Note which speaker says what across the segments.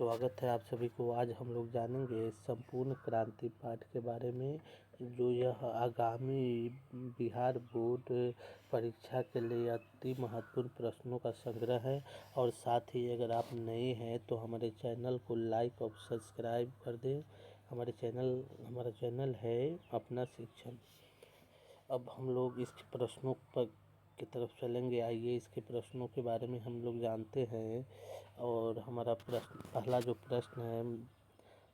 Speaker 1: स्वागत है आप सभी को। आज हम लोग जानेंगे संपूर्ण क्रांति पाठ के बारे में, जो यह आगामी बिहार बोर्ड परीक्षा के लिए अति महत्वपूर्ण प्रश्नों का संग्रह है। और साथ ही अगर आप नए हैं तो हमारे चैनल को लाइक और सब्सक्राइब कर दें। हमारा चैनल है अपना शिक्षण। अब हम लोग इस प्रश्नों पर की तरफ चलेंगे। आइए इसके प्रश्नों के बारे में हम लोग जानते हैं। और हमारा पहला जो प्रश्न है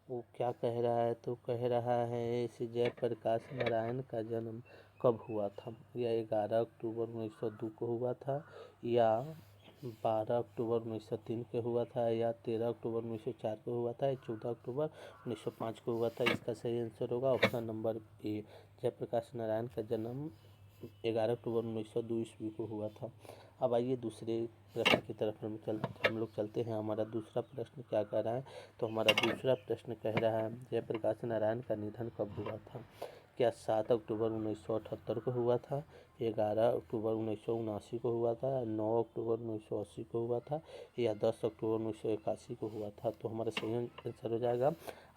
Speaker 1: वो क्या कह रहा है, तो कह रहा है श्री जयप्रकाश नारायण का जन्म कब हुआ था। यह 11 अक्टूबर 1902 को हुआ था, या 12 अक्टूबर 1903 को हुआ था, या 13 अक्टूबर 1904 को हुआ था, या 14 अक्टूबर 1905 को हुआ था। इसका सही आंसर होगा option number A. Jayaprakash Narayan का जन्म 11 अक्टूबर 1902 ईस्वी को हुआ था। अब आइए दूसरे प्रश्न की तरफ हम लोग चलते हैं। हमारा दूसरा प्रश्न क्या कह रहा है, तो हमारा दूसरा प्रश्न कह रहा है जयप्रकाश नारायण का निधन कब हुआ था। क्या 7 अक्टूबर 1978 को हुआ था, 11 अक्टूबर 1979 को हुआ था, 9 अक्टूबर 1980 को हुआ था, या 10 अक्टूबर 1981 को हुआ था। तो हमारा सही आंसर हो जाएगा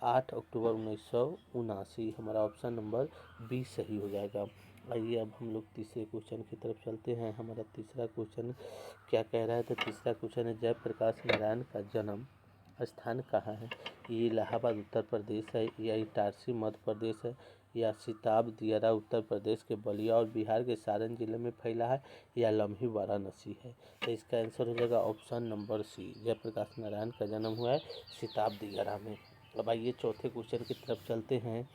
Speaker 1: 8 अक्टूबर 1979। हमारा ऑप्शन नंबर बी सही हो जाएगा। आइए अब हम लोग तीसरे क्वेश्चन की तरफ चलते हैं। हमारा तीसरा क्वेश्चन क्या कह रहा है, तो तीसरा क्वेश्चन है जयप्रकाश नारायण का जन्म स्थान कहाँ है। ये इलाहाबाद उत्तर प्रदेश है, या इटारसी मध्य प्रदेश है, या सिताब दियारा उत्तर प्रदेश के बलिया और बिहार के सारण जिले में फैला है, या लम्ही वाराणसी है। तो इसका आंसर हो जाएगा option number C. Jayaprakash Narayan का जन्म हुआ है सिताब दियारा में। अब आइए चौथे क्वेश्चन की तरफ चलते हैं।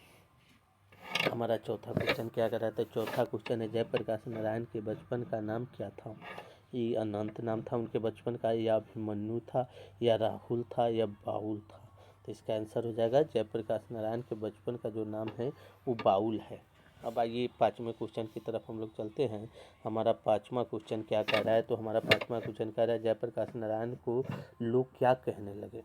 Speaker 1: हमारा चौथा क्वेश्चन क्या कर रहा था, चौथा क्वेश्चन है जयप्रकाश नारायण के बचपन का नाम क्या था। ये अनंत नाम था उनके बचपन का, या अभिमन्यु था, या राहुल था, या बाउल था। तो इसका आंसर हो जाएगा जयप्रकाश नारायण के बचपन का जो नाम है वो बाउल है। अब आइए पाँचवें क्वेश्चन की तरफ हम लोग चलते हैं। हमारा पाँचवा क्वेश्चन क्या कह रहा है, तो हमारा पाँचवा क्वेश्चन कह रहा है जयप्रकाश नारायण को लोग क्या कहने लगे।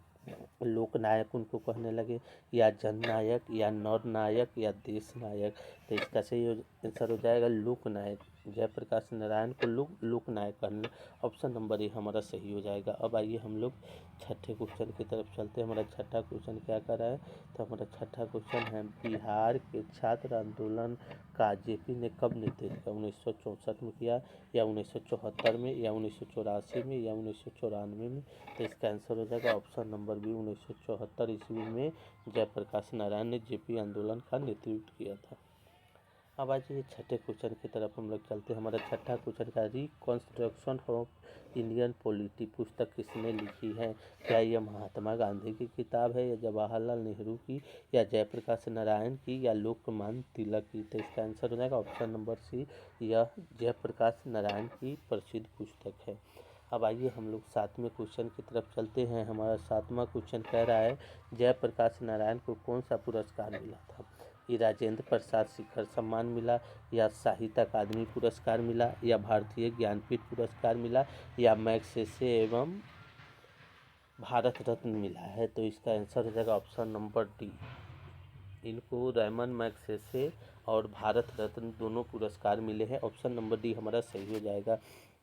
Speaker 1: लोकनायक उनको कहने लगे, या जननायक, या नरनायक, या देश नायक। तो इसका सही आंसर हो जाएगा लोकनायक। जयप्रकाश नारायण को लोग लोकनायक कहने, ऑप्शन नंबर ए हमारा सही हो जाएगा। अब आइए हम लोग छठे क्वेश्चन की तरफ चलते हैं। हमारा छठा क्वेश्चन क्या कर रहा है, तो हमारा छठा क्वेश्चन है बिहार के छात्र आंदोलन का जेपी ने कब नेतृत्व किया। 1964 में किया, या 1974 में, या 1984 में, या 1994 में। तो इसका आंसर हो जाएगा ऑप्शन नंबर बी 1974 ईस्वी में जयप्रकाश नारायण ने जेपी आंदोलन का नेतृत्व किया था। अब आज ये छठे क्वेश्चन की तरफ हम लोग चलते हैं। हमारा छठा क्वेश्चन का रिकॉन्स्ट्रक्शन ऑफ इंडियन पॉलिटी पुस्तक किसने लिखी है। क्या यह महात्मा गांधी की किताब है, या जवाहरलाल नेहरू की, या जयप्रकाश नारायण की, या लोकमान्य तिलक की। तो इसका आंसर हो जाएगा ऑप्शन नंबर सी, यह जयप्रकाश नारायण की प्रसिद्ध पुस्तक है। अब आइए हम लोग सातवें क्वेश्चन की तरफ चलते हैं। हमारा सातवां क्वेश्चन कह रहा है जयप्रकाश नारायण को कौन सा पुरस्कार मिला था। ये राजेंद्र प्रसाद शिखर सम्मान मिला, या साहित्य अकादमी पुरस्कार मिला, या भारतीय ज्ञानपीठ पुरस्कार मिला, या मैग्सेसे एवं भारत रत्न मिला है। तो इसका आंसर हो जाएगा ऑप्शन नंबर डी। इनको रैमन मैग्सेसे और भारत रत्न दोनों पुरस्कार मिले हैं। ऑप्शन नंबर डी हमारा सही हो जाएगा।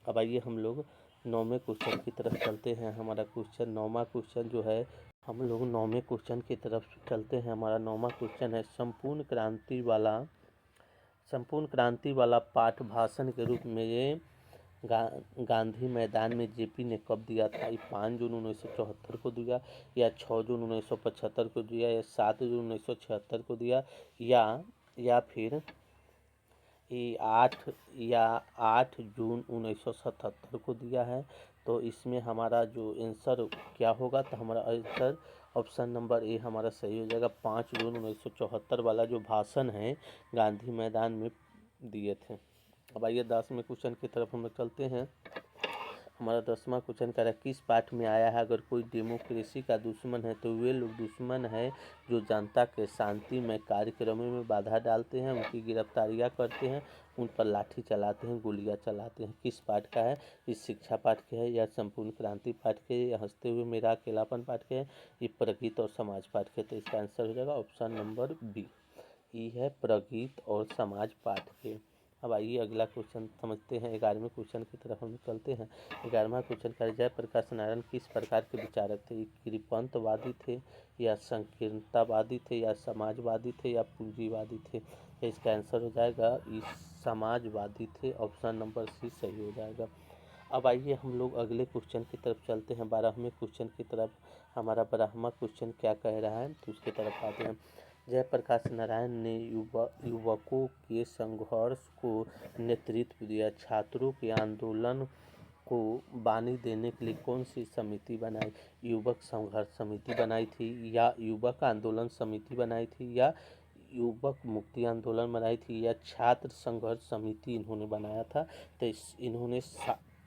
Speaker 1: अब आइए हम लोग नौवें क्वेश्चन की तरफ चलते हैं। हमारा क्वेश्चन नौवां क्वेश्चन जो है, हम लोग नौवें क्वेश्चन की तरफ चलते हैं। हमारा नौवां क्वेश्चन है संपूर्ण क्रांति वाला पाठ भाषण के रूप में गांधी मैदान में जेपी ने कब दिया था। ये 5 जून 1974 को दिया, या 6 जून 1975 को दिया, या 7 जून 1976 को दिया, या फिर ये 8 जून 1977 को दिया है। तो इसमें हमारा जो आंसर क्या होगा, तो हमारा आंसर ऑप्शन नंबर ए हमारा सही हो जाएगा। 5 जून 1974 वाला जो भाषण है गांधी मैदान में दिए थे। अब आइए 10वें क्वेश्चन की तरफ हम लोग चलते हैं। हमारा 10वां क्वेश्चन कह रहा है किस पाठ में आया है अगर कोई डेमोक्रेसी का दुश्मन है तो वे लोग दुश्मन है जो जनता के शांतिमय कार्यक्रमों में बाधा डालते हैं, उनकी गिरफ्तारियां करते हैं, उन पर लाठी चलाते हैं, गोलियां चलाते हैं। किस पाठ का है, इस शिक्षा पाठ के है, या संपूर्ण क्रांति पाठ के, या हंसते हुए मेरा अकेलापन पाठ के है, ये प्रगीत और समाज पाठ के। तो इसका आंसर हो जाएगा ऑप्शन नंबर बी, ये है प्रगीत और समाज पाठ के। अब आइए अगला क्वेश्चन समझते हैं। 11वें क्वेश्चन की तरफ हम चलते हैं। 11वां क्वेश्चन का जयप्रकाश नारायण किस प्रकार के विचारक थे? कृपंतवादी थे या संकीर्णतावादी थे या समाजवादी थे या पूंजीवादी थे? इसका आंसर हो जाएगा समाजवादी थे। ऑप्शन नंबर सी सही हो जाएगा। अब आइए हम लोग अगले क्वेश्चन की तरफ चलते हैं। 12वें क्वेश्चन की तरफ। हमारा 12वां क्वेश्चन क्या कह रहा है तो उसकी तरफ आते हैं। जयप्रकाश नारायण ने युवकों के संघर्ष को नेतृत्व दिया। छात्रों के आंदोलन को बानी देने के लिए कौन सी समिति बनाई? युवक संघर्ष समिति बनाई थी या युवक आंदोलन समिति बनाई थी या युवक मुक्ति आंदोलन बनाई थी या छात्र संघर्ष समिति इन्होंने बनाया था? तो इन्होंने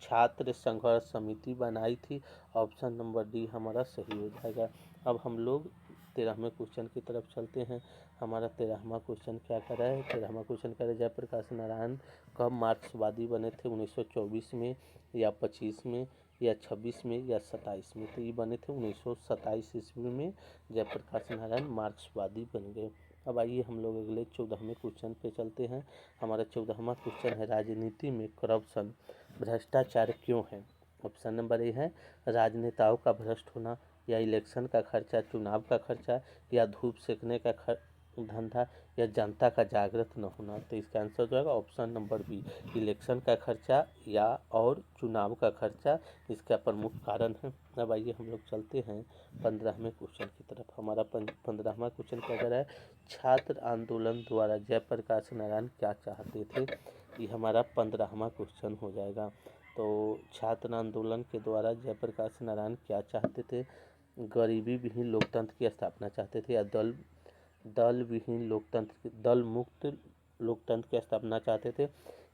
Speaker 1: छात्र संघर्ष समिति बनाई थी। ऑप्शन नंबर डी हमारा सही हो जाएगा। अब हम लोग 13वें क्वेश्चन की तरफ चलते हैं। हमारा 13वां क्वेश्चन क्या कर रहा है? 13वां क्वेश्चन कह रहा है जयप्रकाश नारायण कब मार्क्सवादी बने थे? 1924 में या 25 में या 26 में या 27 में? तो ये बने थे 1927 ईस्वी में जयप्रकाश नारायण मार्क्सवादी बन गए। अब आइए हम लोग अगले 14वें क्वेश्चन पे चलते हैं। हमारा 14वां क्वेश्चन है राजनीति में करप्शन भ्रष्टाचार क्यों है? ऑप्शन नंबर ए है राजनेताओं का भ्रष्ट होना या इलेक्शन का खर्चा, चुनाव का खर्चा या धूप सेकने का धंधा या जनता का जागृत न होना। तो इसका आंसर हो जाएगा ऑप्शन नंबर बी इलेक्शन का खर्चा या और चुनाव का खर्चा इसका प्रमुख कारण है। अब आइए हम लोग चलते हैं 15वें क्वेश्चन की तरफ। हमारा 15वां क्वेश्चन क्या कर रहा है? छात्र आंदोलन द्वारा जयप्रकाश नारायण क्या चाहते थे? ये हमारा 15वां क्वेश्चन हो जाएगा। तो छात्र आंदोलन के द्वारा जयप्रकाश नारायण क्या चाहते थे? गरीबी विहीन लोकतंत्र की स्थापना चाहते थे या दल विहीन लोकतंत्र, दल मुक्त लोकतंत्र की स्थापना चाहते थे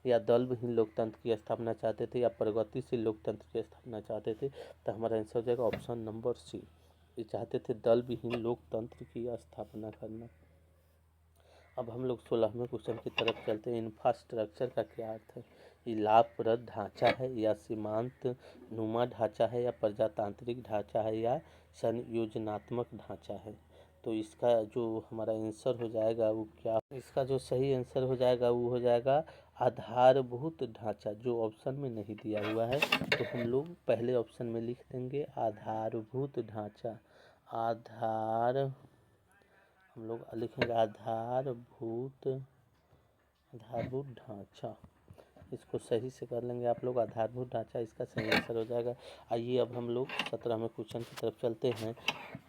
Speaker 1: या दल विहीन लोकतंत्र की स्थापना चाहते थे या प्रगतिशील लोकतंत्र की स्थापना चाहते थे? तो हमारा आंसर हो जाएगा ऑप्शन नंबर सी। ये चाहते थे दल विहीन लोकतंत्र की स्थापना करना। अब हम लोग 16वें क्वेश्चन की तरफ चलते हैं। इंफ्रास्ट्रक्चर का क्या अर्थ है? ये लाभप्रद ढांचा है या सीमांत नुमा ढांचा है या प्रजातांत्रिक ढांचा है या संयोजनात्मक ढांचा है? तो इसका जो हमारा आंसर हो जाएगा वो क्या? इसका जो सही आंसर हो जाएगा वो हो जाएगा आधारभूत ढांचा, जो ऑप्शन में नहीं दिया हुआ है। तो हम लोग पहले ऑप्शन में लिख देंगे आधारभूत ढांचा। हम लोग लिखेंगे आधारभूत ढांचा। इसको सही से कर लेंगे आप लोग। आधारभूत ढांचा इसका सही आंसर हो जाएगा। आइए अब हम लोग 17वें क्वेश्चन की तरफ चलते हैं।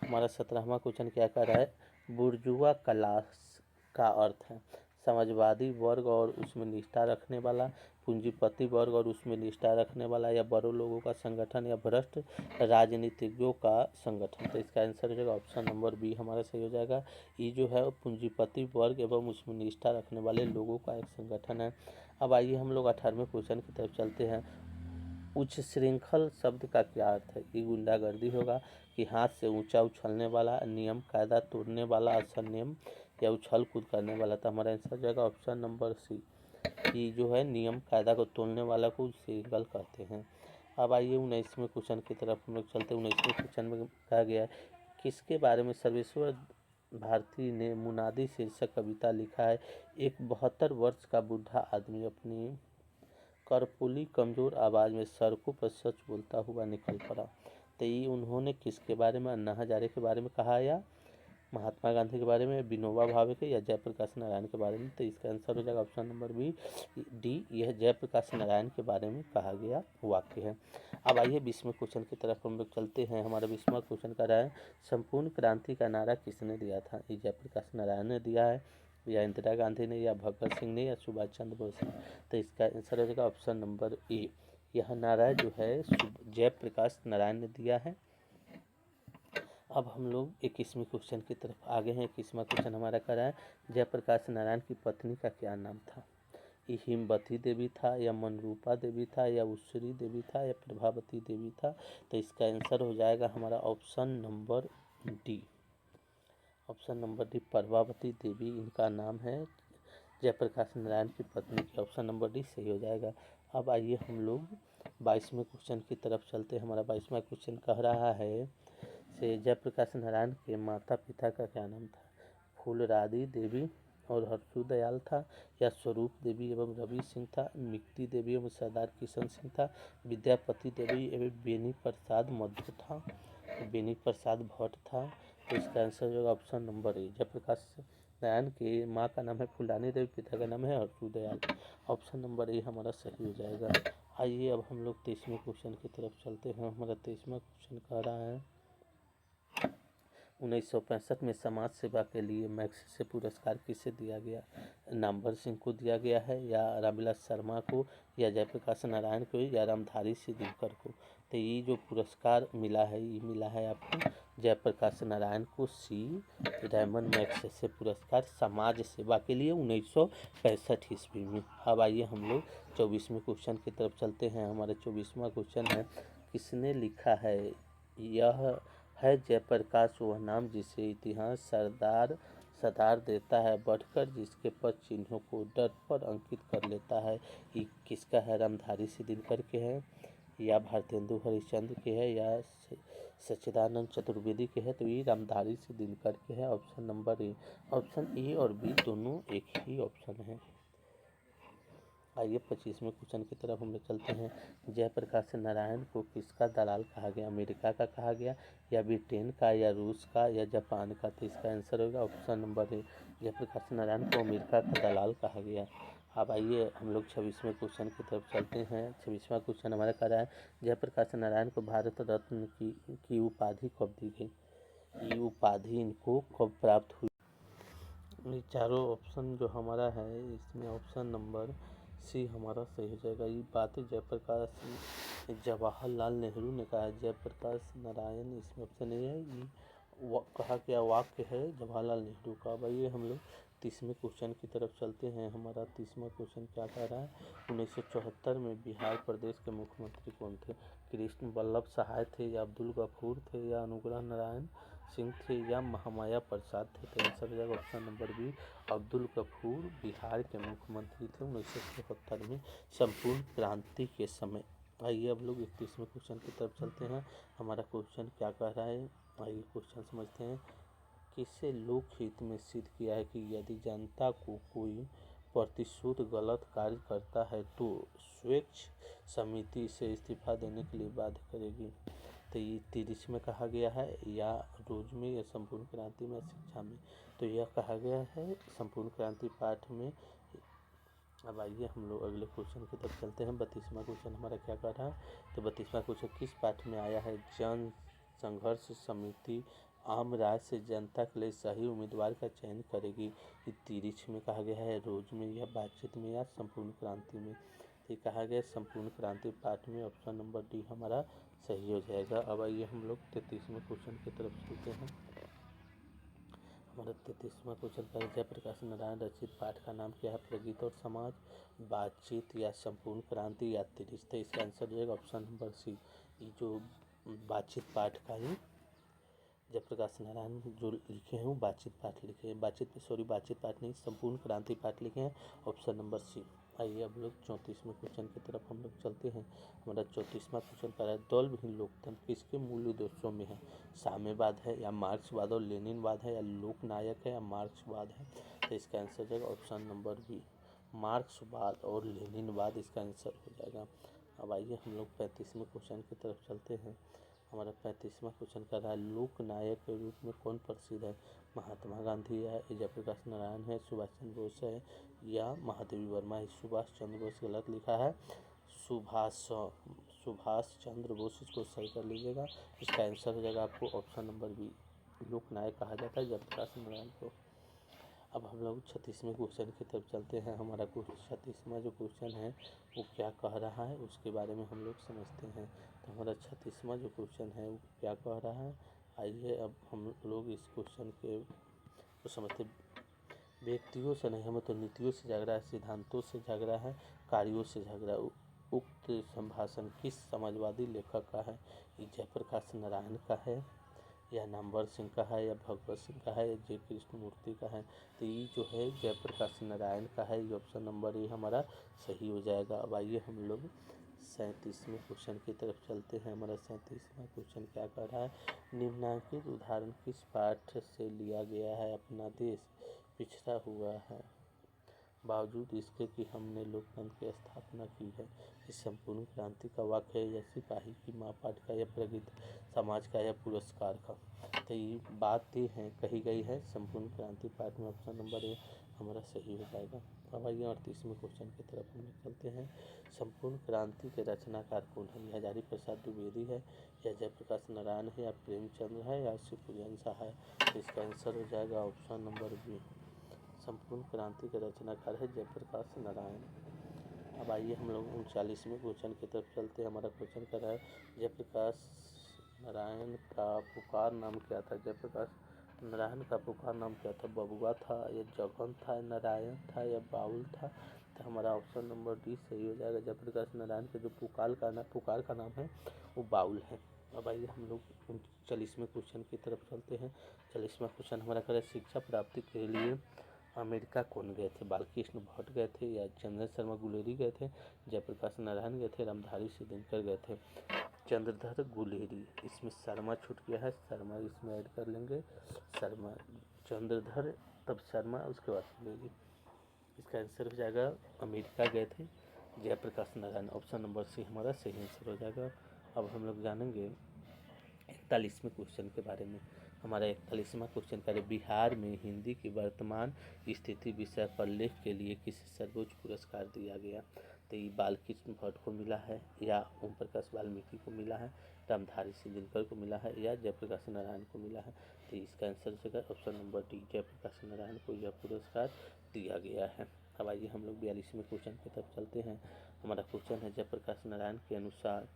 Speaker 1: हमारा 17वां क्वेश्चन क्या कर रहा है? बुर्जुआ क्लास का अर्थ है समाजवादी वर्ग और उसमें निष्ठा रखने वाला, पूंजीपति वर्ग और उसमें निष्ठा रखने वाला या बड़ों लोगों का संगठन या भ्रष्ट राजनीतिज्ञों का संगठन। तो इसका आंसर हो जाएगा ऑप्शन नंबर बी हमारा सही हो जाएगा। ये जो है पूंजीपति वर्ग एवं उसमें निष्ठा रखने वाले लोगों का एक संगठन है। अब आइए हम लोग 18वें क्वेश्चन की तरफ चलते हैं। उच्च श्रृंखल शब्द का क्या अर्थ है? ये गुंडागर्दी होगा कि हाथ से ऊंचा उछलने वाला, नियम कायदा तोड़ने वाला, असंयम या उछल कूद करने वाला? तो हमारा आंसर हो जाएगा ऑप्शन नंबर सी। कि जो है नियम कायदा को तोड़ने वाला को श्रृंखल कहते हैं। अब आइए 19वें क्वेश्चन की तरफ हम लोग चलते हैं। 19वें क्वेश्चन में कहा गया है किसके बारे में सर्वेश्वर भारती ने मुनादी शीर्षक कविता लिखा है? एक 72 वर्ष का बूढ़ा आदमी अपनी कर्पूरी कमजोर आवाज़ में सड़कों पर सच बोलता हुआ निकल पड़ा। तो ये उन्होंने किसके बारे में? अन्ना हजारे के बारे में कहा या महात्मा गांधी के बारे में, विनोबा भावे के या जयप्रकाश नारायण के बारे में? तो इसका आंसर हो जाएगा ऑप्शन नंबर बी डी। यह जयप्रकाश नारायण के बारे में कहा गया वाक्य है। अब आइए 20वें क्वेश्चन की तरफ हम लोग चलते हैं। हमारा 20वां क्वेश्चन का रहा है संपूर्ण क्रांति का नारा किसने दिया था? ये जयप्रकाश नारायण ने दिया है या इंदिरा गांधी ने या भगत सिंह ने या सुभाष चंद्र बोस ने? तो इसका आंसर हो जाएगा ऑप्शन नंबर ए। यह नारा जो है जयप्रकाश नारायण ने दिया है। अब हम लोग 21वें क्वेश्चन की तरफ आगे हैं। 21वां क्वेश्चन हमारा कर रहा है जयप्रकाश नारायण की पत्नी का क्या नाम था? ये हिमवती देवी था या मनरूपा देवी था या उषरी देवी था या प्रभावती देवी था? तो इसका आंसर हो जाएगा हमारा option number D. Option number D Prabhavati Devi इनका नाम है, जयप्रकाश नारायण की पत्नी की। ऑप्शन नंबर डी सही हो जाएगा। अब आइए हम लोग 22वें क्वेश्चन की तरफ चलते हैं। हमारा 22वां क्वेश्चन कह रहा है से जयप्रकाश नारायण के माता पिता का क्या नाम था? फूलराधी देवी, और हरसू दयाल था, या स्वरूप देवी एवं रवि सिंह था, मिक्ती देवी एवं सरदार किशन सिंह था, विद्यापति देवी एवं बेनी प्रसाद मध्य था, बेनी प्रसाद भट्ट था। तो इसका आंसर जो option number A, Jayaprakash Narayan के माँ का नाम है फुलानी देवी, पिता का नाम है हरसू दयाल। ऑप्शन नंबर ए हमारा सही हो जाएगा। आइए अब हम लोग 23वें क्वेश्चन की तरफ चलते हैं। हमारा 23वां क्वेश्चन कह रहा है 1965 में समाज सेवा के लिए मैग्सेसे पुरस्कार किसे दिया गया? नामवर सिंह को दिया गया है, या रामविलास शर्मा को, या जयप्रकाश नारायण को, या रामधारी सिंह दिनकर को। तो ये जो पुरस्कार मिला है, ये मिला है आपको जयप्रकाश नारायण को सी डायमंड मैग्सेसे पुरस्कार समाज सेवा के लिए 1965 ईस्वी में। अब आइए हम लोग 24वें क्वेश्चन की तरफ चलते हैं। हमारा 24वां क्वेश्चन है, किसने लिखा है यह है जयप्रकाश वह नाम जिसे इतिहास सरदार देता है बढ़कर, जिसके पद चिन्हों को डर पर अंकित कर लेता है। ये किसका है? रामधारी सिंह दिनकर के है, या भारतेंदु हरिश्चंद्र के है, या सच्चिदानंद चतुर्वेदी के है। तो ये रामधारी सिंह दिनकर के है। Option number A. Option A और बी दोनों एक ही ऑप्शन है। आइए 25वें क्वेश्चन की तरफ हम लोग चलते हैं। जयप्रकाश नारायण को किसका दलाल कहा गया? अमेरिका का कहा गया, या ब्रिटेन का, या रूस का, या जापान का। तो इसका आंसर होगा option number A, Jayaprakash Narayan को अमेरिका का दलाल कहा गया। अब आइए हम लोग 26वें क्वेश्चन की तरफ चलते हैं। 26वां क्वेश्चन हमारा कह रहा है, जयप्रकाश नारायण को भारत रत्न की उपाधि कब दी गई? ये उपाधि इनको कब प्राप्त हुई? ये चारों ऑप्शन जो हमारा है, इसमें ऑप्शन नंबर सी हमारा सही हो जाएगा। ये बात जयप्रकाश जवाहरलाल नेहरू ने कहा है। जयप्रकाश नारायण इसमें ऑप्शन नहीं है, ये कहा गया वाक्य है जवाहरलाल नेहरू का। भाई हम लोग 30वें क्वेश्चन की तरफ चलते हैं। हमारा 30वां क्वेश्चन क्या कह रहा है, 1974 में बिहार प्रदेश के मुख्यमंत्री कौन थे? कृष्ण वल्लभ सहाय थे, या अब्दुल गफूर थे, या अनुग्रह नारायण सिंह थे, या महामाया प्रसाद थे। तो आंसर हो जाएगा option number B, Abdul Ghafoor Bihar के मुख्यमंत्री थे 1974 में संपूर्ण क्रांति के समय। आइए अब लोग 31वें क्वेश्चन की तरफ चलते हैं। हमारा क्वेश्चन क्या कह रहा है, आइए क्वेश्चन समझते हैं। किसे लोकहित में सिद्ध किया है कि यदि जनता को कोई प्रतिशोध गलत कार्य करता है तो स्वच्छ समिति से इस्तीफा देने के लिए बाध्य करेगी? तो ये 30 में कहा गया है, या रोज में, या संपूर्ण क्रांति में, शिक्षा में। तो यह कहा गया है संपूर्ण क्रांति पाठ में। अब आइए हम लोग अगले क्वेश्चन की तरफ चलते हैं। 32वां क्वेश्चन हमारा क्या कह रहा है, तो 32वां क्वेश्चन किस पाठ में आया है? जन संघर्ष समिति आम राय से जनता के लिए सही उम्मीदवार का चयन करेगी। ये 30 में कहा गया है, रोज में, या बातचीत में, या संपूर्ण क्रांति में। ये कहा गया संपूर्ण क्रांति पाठ में। ऑप्शन नंबर डी हमारा सही हो जाएगा। अब आइए हम लोग 33वें क्वेश्चन की तरफ चलते हैं। हमारा 33वां क्वेश्चन का जयप्रकाश नारायण रचित पाठ का नाम क्या है? प्रगति और समाज, बातचीत, या संपूर्ण क्रांति, या 30। तो इसका आंसर हो जाएगा ऑप्शन नंबर सी, ये जो बातचीत पाठ का ही जयप्रकाश नारायण जो लिखे हैं वो बातचीत पाठ लिखे हैं। बातचीत पाठ नहीं, संपूर्ण क्रांति पाठ लिखे हैं। Option number C. आइए अब लोग 34वें क्वेश्चन की तरफ हम लोग चलते हैं। हमारा 34वां क्वेश्चन कह रहा है, दौल विहीन लोकतंत्र किसके मूल उद्देश्यों में है? साम्यवाद है, या मार्क्सवाद और लेनिनवाद है, या लोकनायक है, या मार्क्सवाद है। तो इसका आंसर हो जाएगा ऑप्शन नंबर बी, मार्क्सवाद और लेनिनवाद इसका आंसर हो जाएगा। अब आइए हम लोग 35वें क्वेश्चन की तरफ चलते हैं। हमारा 35वां क्वेश्चन कर रहा है, लोकनायक के रूप में कौन प्रसिद्ध है? महात्मा गांधी है, जयप्रकाश नारायण है, सुभाष चंद्र बोस है, या महादेवी वर्मा है। सुभाष चंद्र बोस गलत लिखा है, सुभाष चंद्र बोस, इसको सही कर लीजिएगा। इसका आंसर हो जाएगा आपको ऑप्शन नंबर बी, लोकनायक कहा जाता है जयप्रकाश नारायण को। अब हम लोग 36वें क्वेश्चन की तरफ चलते हैं। हमारा 36वां जो क्वेश्चन है वो क्या कह रहा है उसके बारे में हम लोग समझते हैं। तो हमारा 36वां जो क्वेश्चन है वो क्या कह रहा है, आइए अब हम लोग इस क्वेश्चन के को समझते। व्यक्तियों से नहीं, हमें तो नीतियों से झगड़ा है, सिद्धांतों से झगड़ा है, कार्यों से झगड़ा है। उक्त संभाषण किस समाजवादी लेखक का है? ये जयप्रकाश नारायण का है, या नामवर सिंह का है, या भगवत सिंह का है, या जे कृष्णमूर्ति का है। तो ये जो है जयप्रकाश नारायण का है। ये ऑप्शन नंबर ए हमारा सही हो जाएगा। अब आइए हम लोग 37वें क्वेश्चन की तरफ चलते हैं। हमारा 37वां क्वेश्चन क्या कर रहा है, निम्नलिखित उदाहरण किस पाठ से लिया गया है? अपना देश, पिछड़ा हुआ है, बावजूद इसके कि हमने लोकतंत्र की स्थापना की है। इस संपूर्ण क्रांति का वाक़या है या सिपाही की माँ पाठ का या प्रगति समाज का या पुरस्कार का। तो ये बातें हैं कही गई है संपूर्ण क्रांति पाठ में। ऑप्शन नंबर ए हमारा सही हो जाएगा। अब आइए 38वें क्वेश्चन की तरफ हम लोग चलते हैं। संपूर्ण क्रांति के रचनाकार कौन है? यह हजारी प्रसाद द्विवेदी है, या जयप्रकाश नारायण है, या प्रेमचंद्र है, या शिवपुरी शाह है। तो इसका आंसर हो जाएगा ऑप्शन नंबर बी। संपूर्ण क्रांति के रचनाकार है जयप्रकाश नारायण। अब आइए हम लोग 39वें क्वेश्चन की तरफ चलते हैं। हमारा क्वेश्चन कर रहा है जयप्रकाश नारायण का पुकार नाम क्या था? जयप्रकाश नारायण का पुकार नाम क्या था? बबुआ था, या जगन था, नारायण था, या बाउल था। तो हमारा ऑप्शन नंबर डी सही हो जाएगा। जयप्रकाश नारायण के जो पुकार का नाम है वो बाउल है। अब आइए हम लोग 39वें क्वेश्चन की तरफ चलते हैं। 40वां क्वेश्चन हमारा कर शिक्षा प्राप्ति के लिए अमेरिका कौन गए थे? बालकृष्ण भट्ट गए थे, या चंद्र शर्मा गुलेरी गए थे, जयप्रकाश नारायण गए थे, रामधारी सिद्दीनकर गए थे। चंद्रधर गुलेरी, इसमें शर्मा छूट गया है, शर्मा इसमें ऐड कर लेंगे। शर्मा, चंद्रधर, तब शर्मा, उसके बाद गुलेरी। इसका आंसर हो जाएगा अमेरिका गए थे Jayaprakash Narayan. Option number C हमारा सही आंसर हो जाएगा। अब हम लोग जानेंगे 41वें क्वेश्चन के बारे में। हमारा 41वां क्वेश्चन का बिहार में हिंदी की वर्तमान स्थिति विषय पर लेख के लिए किसे सर्वोच्च पुरस्कार दिया गया? तो ये बालकृष्ण भट्ट को मिला है, या ओम प्रकाश वाल्मीकि को मिला है, रामधारी सिद्दीनकर को मिला है, या जयप्रकाश नारायण को मिला है। तो इसका आंसर होगा option number D, Jayaprakash Narayan को यह पुरस्कार दिया गया है। अब आइए हम लोग 42वें क्वेश्चन की तरफ चलते हैं। हमारा क्वेश्चन है जयप्रकाश नारायण के अनुसार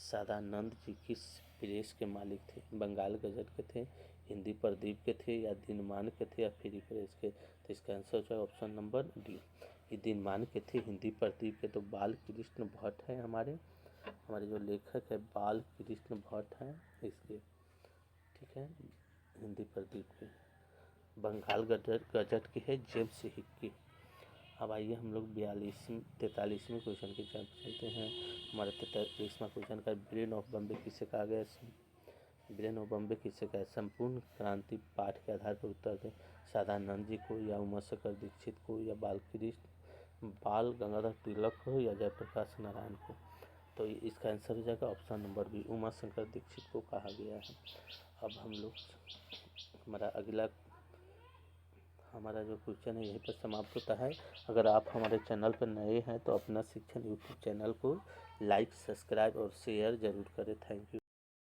Speaker 1: सदानंद जी किस प्रेस के मालिक थे? बंगाल गजट के थे, हिंदी प्रदीप के थे, या दिनमान के थे, या फ्री प्रेस के? तो इसका आंसर जो है ऑप्शन नंबर डी, ये दिनमान के थे। हिंदी प्रदीप के तो बाल कृष्ण भट्ट है, हमारे जो लेखक है बाल कृष्ण भट्ट हैं इसके, ठीक है। हिंदी प्रदीप के। बंगाल गजट की है जेम्स हिक्की। अब आइए हम लोग 43वें क्वेश्चन की तरफ चलते हैं। हमारा 43वां क्वेश्चन का ब्रेन ऑफ बम्बे किसे कहा गया? ब्रेन ऑफ बम्बे किसे कहा? संपूर्ण क्रांति पाठ के आधार पर उत्तर दें। सदानंद जी को, या उमाशंकर दीक्षित को, या बाल गंगाधर तिलक को, या जयप्रकाश नारायण को? तो इसका आंसर हो जाएगा option number B, Umashankar Dikshit को कहा गया है। अब हम लोग हमारा जो क्वेश्चन है यहीं पर समाप्त होता है। अगर आप हमारे चैनल पर नए हैं तो अपना शिक्षण यूट्यूब चैनल को लाइक, सब्सक्राइब और शेयर ज़रूर करें। Thank you.